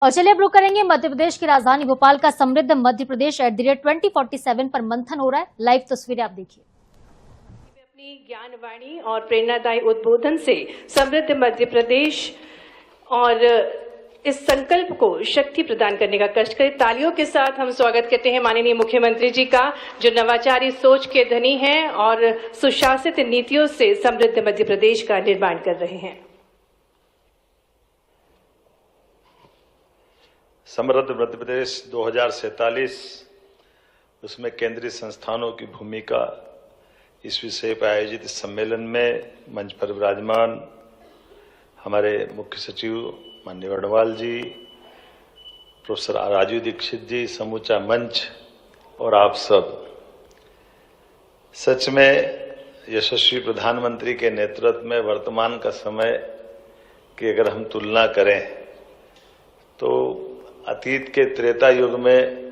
और चलिए अब रुक करेंगे मध्य प्रदेश की राजधानी भोपाल का समृद्ध मध्य प्रदेश @2047 पर मंथन हो रहा है। लाइव तस्वीरें आप देखिए। अपनी ज्ञानवाणी और प्रेरणादायी उद्बोधन से समृद्ध मध्य प्रदेश और इस संकल्प को शक्ति प्रदान करने का कष्ट करें। तालियों के साथ हम स्वागत करते हैं माननीय मुख्यमंत्री जी का, जो नवाचारी सोच के धनी हैं और सुशासित नीतियों से समृद्ध मध्य प्रदेश का निर्माण कर रहे हैं। समृद्ध मध्य प्रदेश 2047, उसमें केंद्रीय संस्थानों की भूमिका, इस विषय पर आयोजित इस सम्मेलन में मंच पर विराजमान हमारे मुख्य सचिव माननीय वर्णवाल जी, प्रोफेसर राजीव दीक्षित जी, समूचा मंच और आप सब, सच में यशस्वी प्रधानमंत्री के नेतृत्व में वर्तमान का समय की अगर हम तुलना करें तो अतीत के त्रेता युग में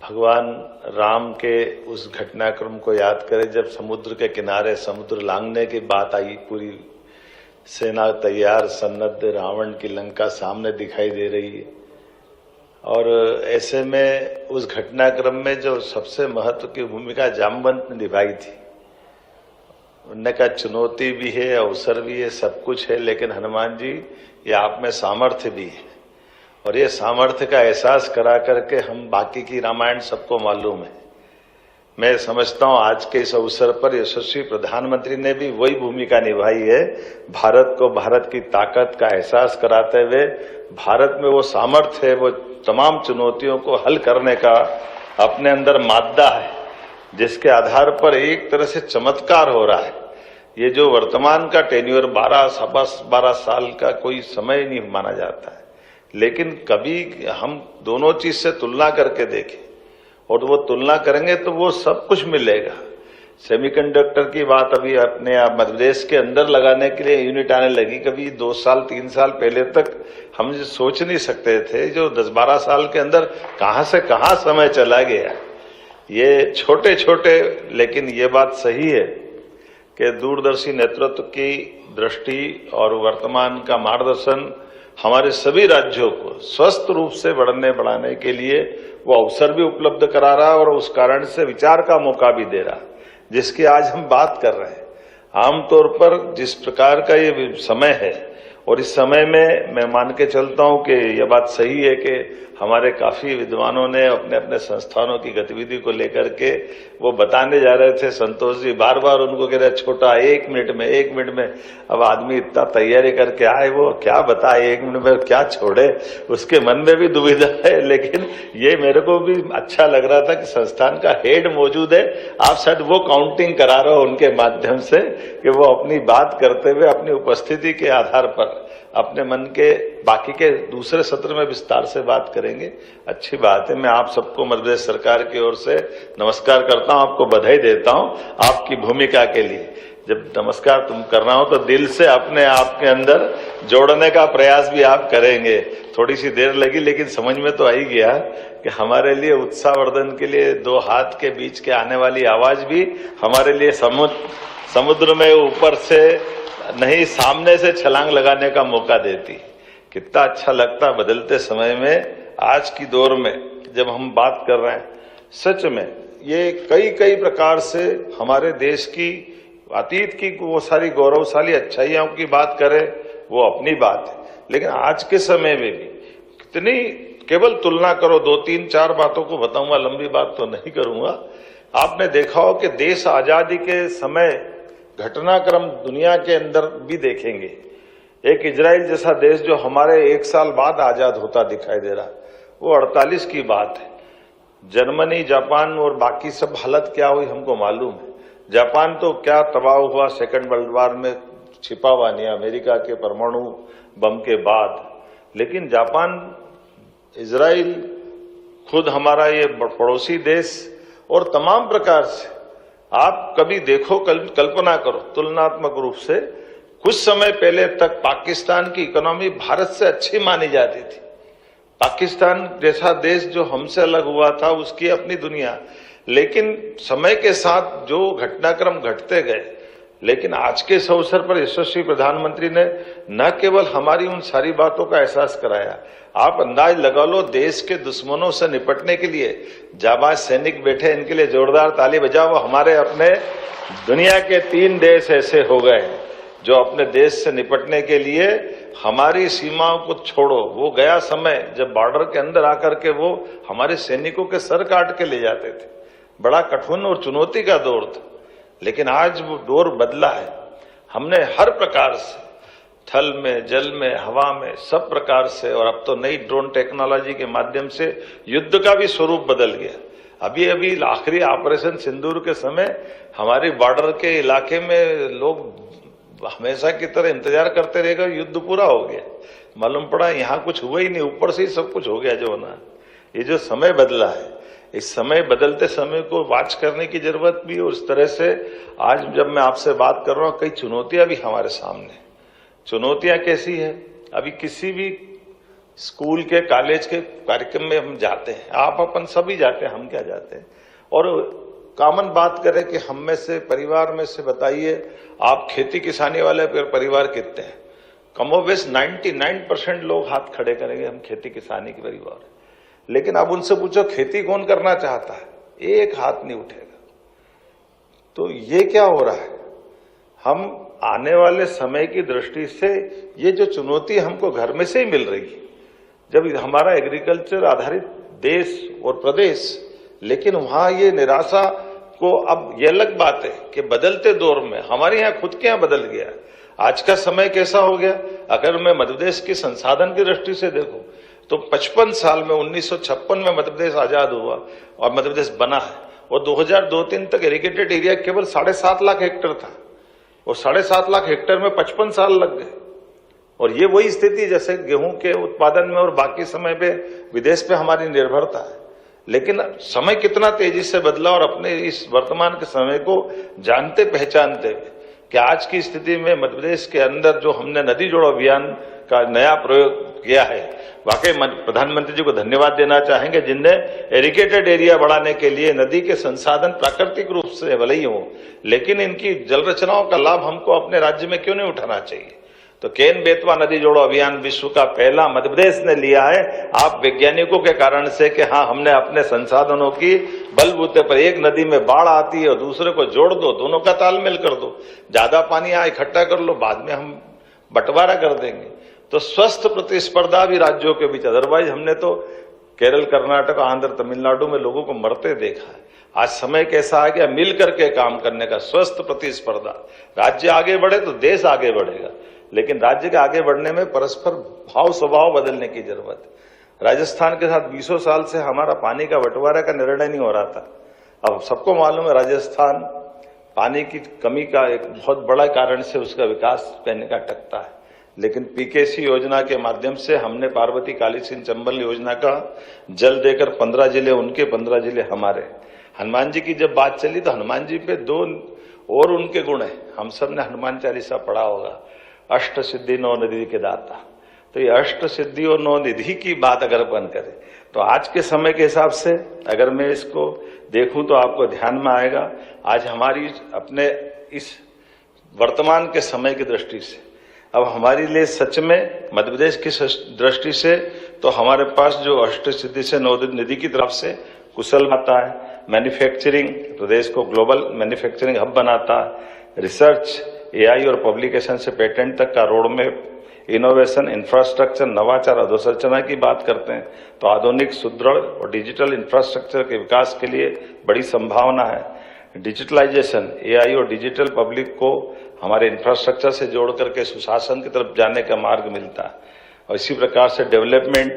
भगवान राम के उस घटनाक्रम को याद करें जब समुद्र के किनारे समुद्र लांघने की बात आई, पूरी सेना तैयार सन्नद्ध, रावण की लंका सामने दिखाई दे रही है। और ऐसे में उस घटनाक्रम में जो सबसे महत्व की भूमिका जामवंत ने निभाई थी, उनने कहा चुनौती भी है, अवसर भी है, सब कुछ है, लेकिन हनुमान जी ये आप में सामर्थ्य भी है। और ये सामर्थ्य का एहसास करा करके हम बाकी की रामायण सबको मालूम है। मैं समझता हूं आज के इस अवसर पर यशस्वी प्रधानमंत्री ने भी वही भूमिका निभाई है, भारत को भारत की ताकत का एहसास कराते हुए भारत में वो सामर्थ्य है, वो तमाम चुनौतियों को हल करने का अपने अंदर मादा है, जिसके आधार पर एक तरह से चमत्कार हो रहा है। ये जो वर्तमान का टेन्योर 12 साल का कोई समय नहीं माना जाता है, लेकिन कभी हम दोनों चीज से तुलना करके देखें और वो तुलना करेंगे तो वो सब कुछ मिलेगा। सेमीकंडक्टर की बात अभी अपने आप मध्य प्रदेश के अंदर लगाने के लिए यूनिट आने लगी, कभी 2 साल 3 साल पहले तक हम सोच नहीं सकते थे, जो 10-12 साल के अंदर कहां से कहां समय चला गया। ये छोटे छोटे, लेकिन ये बात सही है कि दूरदर्शी नेतृत्व की दृष्टि और वर्तमान का मार्गदर्शन हमारे सभी राज्यों को स्वस्थ रूप से बढ़ाने के लिए वो अवसर भी उपलब्ध करा रहा और उस कारण से विचार का मौका भी दे रहा, जिसकी आज हम बात कर रहे हैं। आमतौर पर जिस प्रकार का ये समय है, और इस समय में मैं मान के चलता हूं कि यह बात सही है कि हमारे काफी विद्वानों ने अपने अपने संस्थानों की गतिविधि को लेकर के वो बताने जा रहे थे। संतोष जी बार बार उनको कह रहे छोटा 1 मिनट में, अब आदमी इतना तैयारी करके आए, वो क्या बताए 1 मिनट में क्या छोड़े, उसके मन में भी दुविधा है। लेकिन ये मेरे को भी अच्छा लग रहा था कि संस्थान का हेड मौजूद है, आप शायद वो काउंटिंग करा रहे हो उनके माध्यम से कि वो अपनी बात करते हुए अपनी उपस्थिति के आधार पर अपने मन के बाकी के दूसरे सत्र में विस्तार से बात करेंगे। अच्छी बात है। मैं आप सबको मध्य प्रदेश सरकार की ओर से नमस्कार करता हूं, आपको बधाई देता हूं आपकी भूमिका के लिए। जब नमस्कार तुम कर रहा हूं तो दिल से अपने आप के अंदर जोड़ने का प्रयास भी आप करेंगे। थोड़ी सी देर लगी, लेकिन समझ में तो आ ही गया कि हमारे लिए उत्साहवर्धन के लिए 2 हाथ के बीच के आने वाली आवाज भी हमारे लिए समुद्र में ऊपर से नहीं, सामने से छलांग लगाने का मौका देती। कितना अच्छा लगता बदलते समय में, आज की दौर में जब हम बात कर रहे हैं, सच में ये कई प्रकार से हमारे देश की अतीत की वो सारी गौरवशाली अच्छाइयों की बात करें, वो अपनी बात है, लेकिन आज के समय में भी कितनी, केवल तुलना करो, 2-3-4 बातों को बताऊंगा, लंबी बात तो नहीं करूंगा। आपने देखा हो कि देश आजादी के समय घटनाक्रम दुनिया के अंदर भी देखेंगे। एक इजराइल जैसा देश जो हमारे 1 साल बाद आजाद होता दिखाई दे रहा, वो 48 की बात है। जर्मनी, जापान और बाकी सब हालत क्या हुई हमको मालूम है। जापान तो क्या तबाह हुआ सेकेंड वर्ल्ड वॉर में, छिपा हुआ नहीं, अमेरिका के परमाणु बम के बाद। लेकिन जापान, इजराइल, खुद हमारा ये पड़ोसी देश, और तमाम प्रकार से आप कभी देखो, कल्पना करो, तुलनात्मक रूप से कुछ समय पहले तक पाकिस्तान की इकोनॉमी भारत से अच्छी मानी जाती थी। पाकिस्तान जैसा देश जो हमसे अलग हुआ था, उसकी अपनी दुनिया, लेकिन समय के साथ जो घटनाक्रम घटते गए, लेकिन आज के इस अवसर पर यशस्वी प्रधानमंत्री ने न केवल हमारी उन सारी बातों का एहसास कराया, आप अंदाज लगा लो, देश के दुश्मनों से निपटने के लिए जाबाज सैनिक बैठे, इनके लिए जोरदार ताली बजाओ। हमारे अपने दुनिया के 3 देश ऐसे हो गए जो अपने देश से निपटने के लिए हमारी सीमाओं को छोड़ो, वो गया समय जब बॉर्डर के अंदर आकर के वो हमारे सैनिकों के सर काट के ले जाते थे। बड़ा कठिन और चुनौती का दौर था, लेकिन आज वो दौर बदला है। हमने हर प्रकार से, थल में, जल में, हवा में, सब प्रकार से, और अब तो नई ड्रोन टेक्नोलॉजी के माध्यम से युद्ध का भी स्वरूप बदल गया। अभी अभी आखिरी ऑपरेशन सिंदूर के समय हमारे बॉर्डर के इलाके में लोग हमेशा की तरह इंतजार करते रहेगा, युद्ध पूरा हो गया। मालूम पड़ा यहाँ कुछ हुआ ही नहीं, ऊपर से ही सब कुछ हो गया जो होना। ये जो समय बदला है, इस समय बदलते समय को वॉच करने की जरूरत भी, और इस तरह से आज जब मैं आपसे बात कर रहा हूं, कई चुनौतियां भी हमारे सामने। चुनौतियां कैसी है? अभी किसी भी स्कूल के, कॉलेज के कार्यक्रम में हम जाते हैं, आप अपन सभी जाते हैं, हम क्या जाते हैं, और कॉमन बात करें कि हम में से, परिवार में से बताइए आप खेती किसानी वाले परिवार कितने हैं? कमोबेश 99% लोग हाथ खड़े करेंगे, हम खेती किसानी के परिवार। लेकिन अब उनसे पूछो खेती कौन करना चाहता है, एक हाथ नहीं उठेगा। तो ये क्या हो रहा है? हम आने वाले समय की दृष्टि से ये जो चुनौती हमको घर में से ही मिल रही है, जब हमारा एग्रीकल्चर आधारित देश और प्रदेश, लेकिन वहां ये निराशा को, अब ये अलग बात है कि बदलते दौर में हमारे यहाँ खुद के यहाँ बदल गया। आज का समय कैसा हो गया? अगर मैं मध्य प्रदेश की संसाधन की दृष्टि से देखूं तो 55 साल में 1956 में मध्य प्रदेश आजाद हुआ और मध्य प्रदेश बना है, और 2002-03 तक इरिगेटेड एरिया केवल 7.5 लाख हेक्टेयर था, और 7.5 लाख हेक्टेयर में 55 साल लग गए। और ये वही स्थिति जैसे गेहूं के उत्पादन में और बाकी समय पे विदेश पे हमारी निर्भरता है। लेकिन समय कितना तेजी से बदला, और अपने इस वर्तमान के समय को जानते पहचानते हुए कि आज की स्थिति में मध्य प्रदेश के अंदर जो हमने नदी जोड़ो अभियान का नया प्रयोग किया है, वाकई प्रधानमंत्री जी को धन्यवाद देना चाहेंगे, जिनने इरिगेटेड एरिया बढ़ाने के लिए नदी के संसाधन प्राकृतिक रूप से भले ही हो, लेकिन इनकी जल रचनाओं का लाभ हमको अपने राज्य में क्यों नहीं उठाना चाहिए? तो केन बेतवा नदी जोड़ो अभियान विश्व का पहला मध्य प्रदेश ने लिया है, आप वैज्ञानिकों के कारण से कि हाँ, हमने अपने संसाधनों की बलबूते पर, एक नदी में बाढ़ आती है और दूसरे को जोड़ दो, दोनों का तालमेल कर दो, ज्यादा पानी आए इकट्ठा कर लो, बाद में हम बंटवारा कर देंगे। तो स्वस्थ प्रतिस्पर्धा भी राज्यों के बीच, अदरवाइज हमने तो केरल, कर्नाटक, आंध्र, तमिलनाडु में लोगों को मरते देखा है। आज समय कैसा आ गया, मिल करके काम करने का, स्वस्थ प्रतिस्पर्धा। राज्य आगे बढ़े तो देश आगे बढ़ेगा, लेकिन राज्य के आगे बढ़ने में परस्पर भाव स्वभाव बदलने की जरूरत है। राजस्थान के साथ 20 साल से हमारा पानी का बंटवारा का निर्णय नहीं हो रहा था। अब सबको मालूम है राजस्थान पानी की कमी का एक बहुत बड़ा कारण से उसका विकास कहने का अटकता है, लेकिन पीकेसी योजना के माध्यम से हमने पार्वती काली सिंह चंबल योजना का जल देकर 15 जिले उनके, 15 जिले हमारे। हनुमान जी की जब बात चली तो हनुमान जी पे 2 और उनके गुण है। हम सब ने हनुमान चालीसा पढ़ा होगा, अष्ट सिद्धि 9 निधि के दाता। तो ये अष्ट सिद्धि और 9 निधि की बात अगर अपन करें तो आज के समय के हिसाब से अगर मैं इसको देखूं तो आपको ध्यान में आएगा, आज हमारी अपने इस वर्तमान के समय की दृष्टि से अब हमारे लिए सच में मध्य प्रदेश की दृष्टि से तो हमारे पास जो अष्ट सिद्धि से 9 निधि की तरफ से कुशल बनाता है, मैन्युफैक्चरिंग, प्रदेश को ग्लोबल मैन्युफैक्चरिंग हब बनाता है, रिसर्च, एआई और पब्लिकेशन से पेटेंट तक का रोड मैप, इनोवेशन, इंफ्रास्ट्रक्चर, नवाचार, अधोसंरचना की बात करते हैं तो आधुनिक, सुदृढ़ और डिजिटल इंफ्रास्ट्रक्चर के विकास के लिए बड़ी संभावना है। डिजिटलाइजेशन, एआई और डिजिटल पब्लिक को हमारे इंफ्रास्ट्रक्चर से जोड़ करके सुशासन की तरफ जाने का मार्ग मिलता है। और इसी प्रकार से डेवलपमेंट,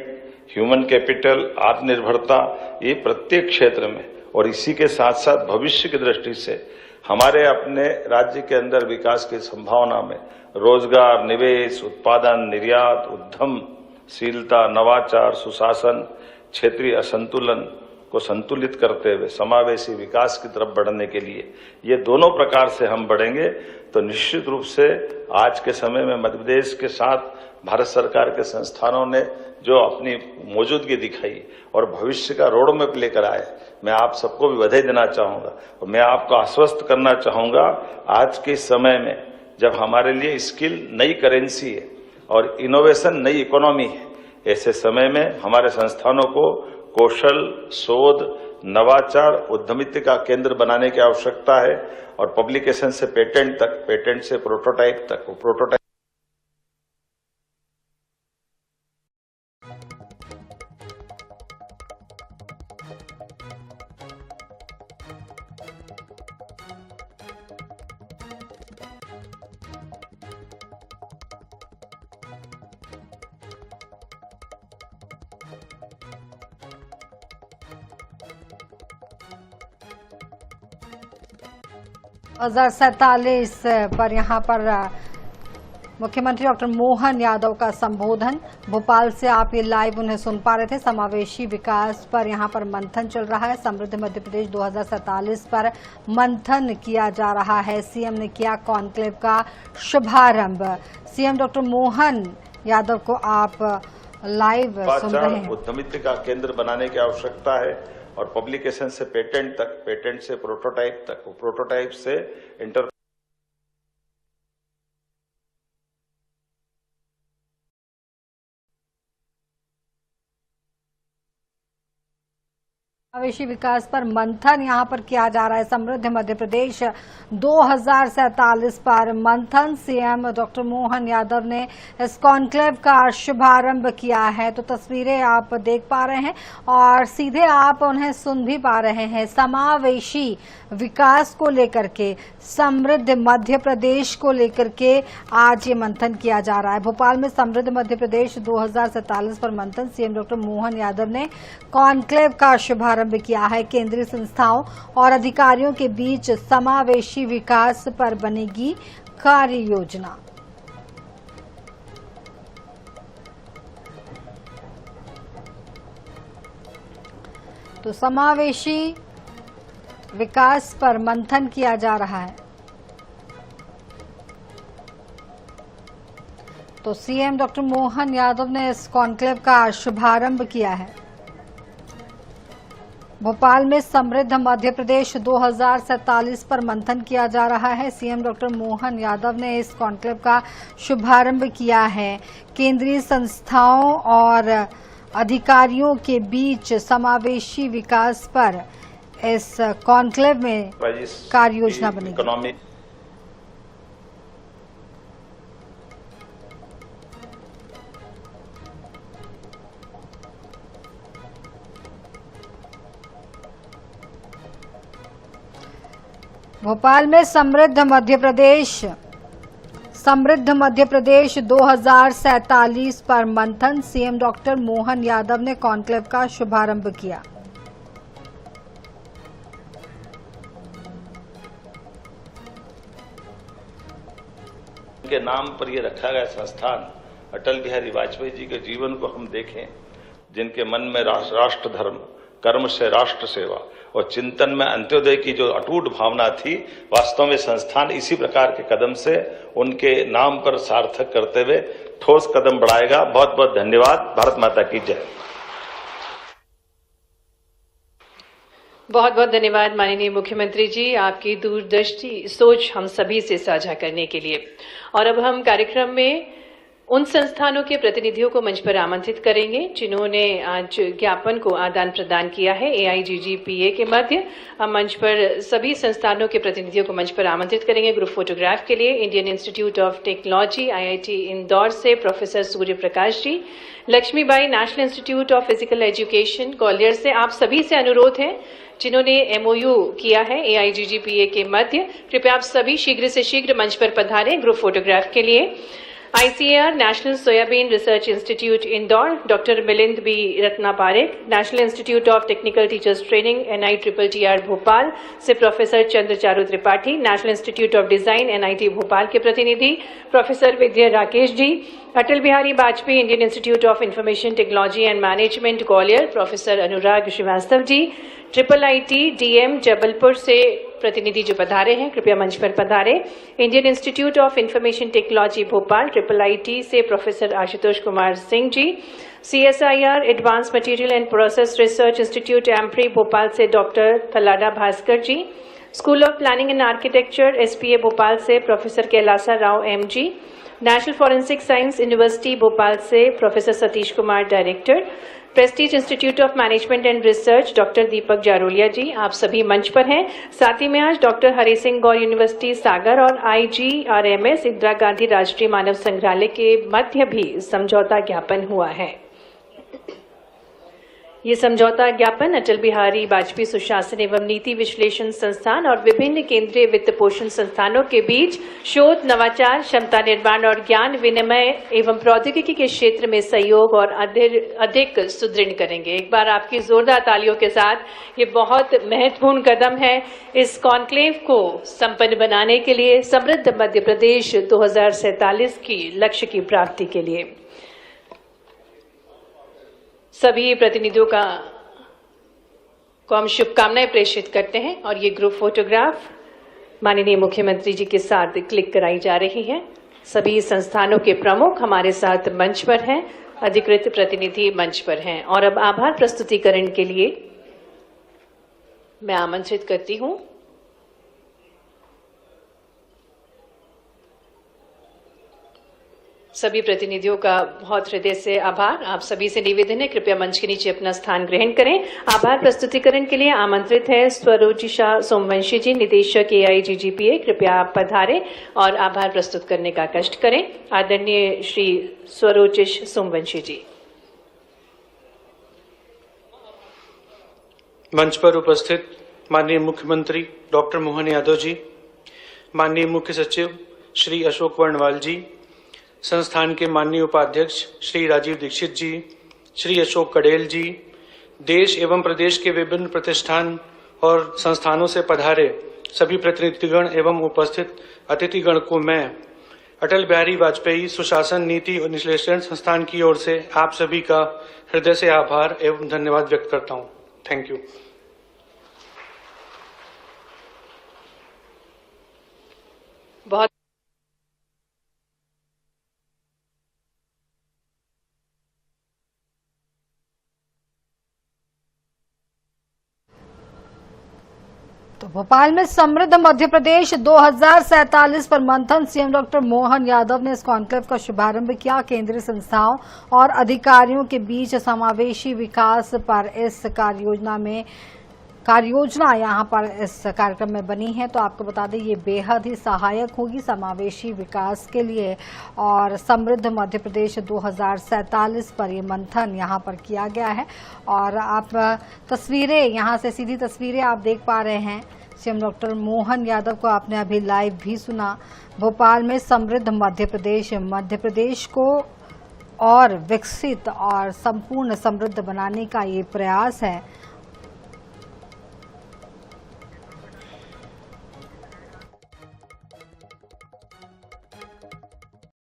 ह्यूमन कैपिटल, आत्मनिर्भरता, ये प्रत्येक क्षेत्र में, और इसी के साथ साथ भविष्य की दृष्टि से हमारे अपने राज्य के अंदर विकास की संभावना में रोजगार, निवेश, उत्पादन, निर्यात, उद्यमशीलता, नवाचार, सुशासन, क्षेत्रीय असंतुलन को संतुलित करते हुए समावेशी विकास की तरफ बढ़ने के लिए ये दोनों प्रकार से हम बढ़ेंगे तो निश्चित रूप से आज के समय में मध्य प्रदेश के साथ भारत सरकार के संस्थानों ने जो अपनी मौजूदगी दिखाई और भविष्य का रोड मैप लेकर आए, मैं आप सबको भी बधाई देना चाहूंगा। और मैं आपको आश्वस्त करना चाहूंगा, आज के समय में जब हमारे लिए स्किल नई करेंसी है और इनोवेशन नई इकोनॉमी है, ऐसे समय में हमारे संस्थानों को कौशल, शोध, नवाचार, उद्यमिता का केंद्र बनाने की आवश्यकता है और पब्लिकेशन से पेटेंट तक, पेटेंट से प्रोटोटाइप तक, प्रोटोटाइप $2047 पर यहाँ पर मुख्यमंत्री डॉक्टर मोहन यादव का संबोधन। भोपाल से आप ये लाइव उन्हें सुन पा रहे थे। समावेशी विकास पर यहाँ पर मंथन चल रहा है। समृद्ध मध्य प्रदेश 2047 पर मंथन किया जा रहा है। सीएम ने किया कॉन्क्लेव का शुभारंभ। सीएम डॉक्टर मोहन यादव को आप लाइव सुन रहे हैं। उद्यमिता का केंद्र बनाने की आवश्यकता है और पब्लिकेशन से पेटेंट तक, पेटेंट से प्रोटोटाइप तक, प्रोटोटाइप से इंटर समावेशी विकास पर मंथन यहाँ पर किया जा रहा है। समृद्ध मध्य प्रदेश 2047 पर मंथन। सीएम डॉक्टर मोहन यादव ने इस कॉन्क्लेव का शुभारंभ किया है। तो तस्वीरें आप देख पा रहे हैं और सीधे आप उन्हें सुन भी पा रहे हैं। समावेशी विकास को लेकर के, समृद्ध मध्य प्रदेश को लेकर के आज ये मंथन किया जा रहा है। भोपाल में समृद्ध मध्य प्रदेश 2047 पर मंथन। सीएम डॉक्टर मोहन यादव ने कॉन्क्लेव का शुभारंभ किया है। केंद्रीय संस्थाओं और अधिकारियों के बीच समावेशी विकास पर बनेगी कार्य योजना। तो समावेशी विकास पर मंथन किया जा रहा है। तो सीएम डॉक्टर मोहन यादव ने इस कॉन्क्लेव का शुभारंभ किया है। भोपाल में समृद्ध मध्य प्रदेश 2047 पर मंथन किया जा रहा है। सीएम डॉक्टर मोहन यादव ने इस कॉन्क्लेव का शुभारंभ किया है। केंद्रीय संस्थाओं और अधिकारियों के बीच समावेशी विकास पर इस कॉन्क्लेव में कार्य योजना बनेगी। भोपाल में समृद्ध मध्य प्रदेश 2047 पर मंथन। सीएम डॉक्टर मोहन यादव ने कॉन्क्लेव का शुभारंभ किया। के नाम पर यह रखा गया संस्थान अटल बिहारी वाजपेयी जी के जीवन को हम देखें, जिनके मन में राष्ट्र धर्म, कर्म से राष्ट्र सेवा और चिंतन में अंत्योदय की जो अटूट भावना थी, वास्तव में संस्थान इसी प्रकार के कदम से उनके नाम पर सार्थक करते हुए ठोस कदम बढ़ाएगा। बहुत बहुत धन्यवाद। भारत माता की जय। बहुत बहुत धन्यवाद माननीय मुख्यमंत्री जी, आपकी दूरदृष्टि सोच हम सभी से साझा करने के लिए। और अब हम कार्यक्रम में उन संस्थानों के प्रतिनिधियों को मंच पर आमंत्रित करेंगे जिन्होंने आज ज्ञापन को आदान प्रदान किया है AIGGPA के मध्य। हम मंच पर सभी संस्थानों के प्रतिनिधियों को मंच पर आमंत्रित करेंगे ग्रुप फोटोग्राफ के लिए। Indian institute of technology IIT Indore से professor Surya Prakash ji, Lakshmibai national institute of physical education Gwalior से आप सभी से अनुरोध है जिन्होंने MOU किया है AIGGPA के मध्य, कृपया आप सभी शीघ्र से शीघ्र मंच पर पधारें ग्रुप फोटोग्राफ के लिए। ICAR national soybean research institute Indore, doctor Milind B Ratna Parekh, national institute of technical teachers training NITTR Bhopal से professor Chandra Charu Tripathi, national institute of design NIT Bhopal के प्रतिनिधि professor Vidya Rakesh ji, Atal Bihari Vajpayee Indian institute of information technology and management Gwalior professor Anurag Srivastava ji, IIIT DM Jabalpur से प्रतिनिधि जो पधारे हैं कृपया मंच पर पधारे। Indian institute of information technology Bhopal IIIT से professor Ashutosh Kumar Singh ji, CSIR advance material and process research institute AMPRI Bhopal से doctor Thalada Bhaskar ji, school of planning and architecture SPA Bhopal से professor Kailasa Rao MG, national forensic science university Bhopal से professor Satish Kumar director, prestige institute of management and research doctor Deepak Jarolia ji, आप सभी मंच पर हैं। साथ ही में आज डॉक्टर हरि सिंह गौर यूनिवर्सिटी सागर और IGRMS इंदिरा गांधी राष्ट्रीय मानव संग्रहालय के मध्य भी समझौता ज्ञापन हुआ है। ये समझौता ज्ञापन अटल बिहारी वाजपेयी सुशासन एवं नीति विश्लेषण संस्थान और विभिन्न केंद्रीय वित्त पोषण संस्थानों के बीच शोध, नवाचार, क्षमता निर्माण और ज्ञान विनिमय एवं प्रौद्योगिकी के क्षेत्र में सहयोग और अधिक सुदृढ़ करेंगे। एक बार आपकी जोरदार तालियों के साथ ये बहुत महत्वपूर्ण कदम है इस कॉन्क्लेव को संपन्न बनाने के लिए, समृद्ध मध्य प्रदेश 2047 की लक्ष्य की प्राप्ति के लिए। सभी प्रतिनिधियों को हम शुभकामनाएं प्रेषित करते हैं और ये ग्रुप फोटोग्राफ माननीय मुख्यमंत्री जी के साथ क्लिक कराई जा रही है। सभी संस्थानों के प्रमुख हमारे साथ मंच पर हैं, अधिकृत प्रतिनिधि मंच पर हैं और अब आभार प्रस्तुतिकरण के लिए मैं आमंत्रित करती हूं सभी प्रतिनिधियों का बहुत हृदय से आभार। आप सभी से निवेदन है कृपया मंच के नीचे अपना स्थान ग्रहण करें। आभार प्रस्तुतिकरण के लिए आमंत्रित है स्वरोचिषा सोमवंशी जी, निदेशक AIGGPA, कृपया आप पधारें और आभार प्रस्तुत करने का कष्ट करें। आदरणीय श्री स्वरोचिष सोमवंशी जी। मंच पर उपस्थित माननीय मुख्यमंत्री डॉक्टर मोहन यादव जी, माननीय मुख्य सचिव श्री अशोक वर्णवाल जी, संस्थान के माननीय उपाध्यक्ष श्री राजीव दीक्षित जी, श्री अशोक कडेल जी, देश एवं प्रदेश के विभिन्न प्रतिष्ठान और संस्थानों से पधारे सभी प्रतिनिधिगण एवं उपस्थित अतिथिगण को मैं अटल बिहारी वाजपेयी सुशासन नीति और विश्लेषण संस्थान की ओर से आप सभी का हृदय से आभार एवं धन्यवाद व्यक्त करता हूं। Thank you. बहुत तो भोपाल में समृद्ध मध्य प्रदेश 2047 पर मंथन सीएम डॉक्टर मोहन यादव ने इस कॉन्क्लेव का शुभारंभ किया। केंद्रीय संस्थाओं और अधिकारियों के बीच समावेशी विकास पर इस कार्ययोजना यहाँ पर इस कार्यक्रम में बनी है। तो आपको बता दें ये बेहद ही सहायक होगी समावेशी विकास के लिए और समृद्ध मध्य प्रदेश 2047 पर ये मंथन यहाँ पर किया गया है। और आप तस्वीरें यहाँ से सीधी तस्वीरें आप देख पा रहे हैं। सीएम डॉक्टर मोहन यादव को आपने अभी लाइव भी सुना। भोपाल में समृद्ध मध्य प्रदेश को और विकसित और संपूर्ण समृद्ध बनाने का ये प्रयास है।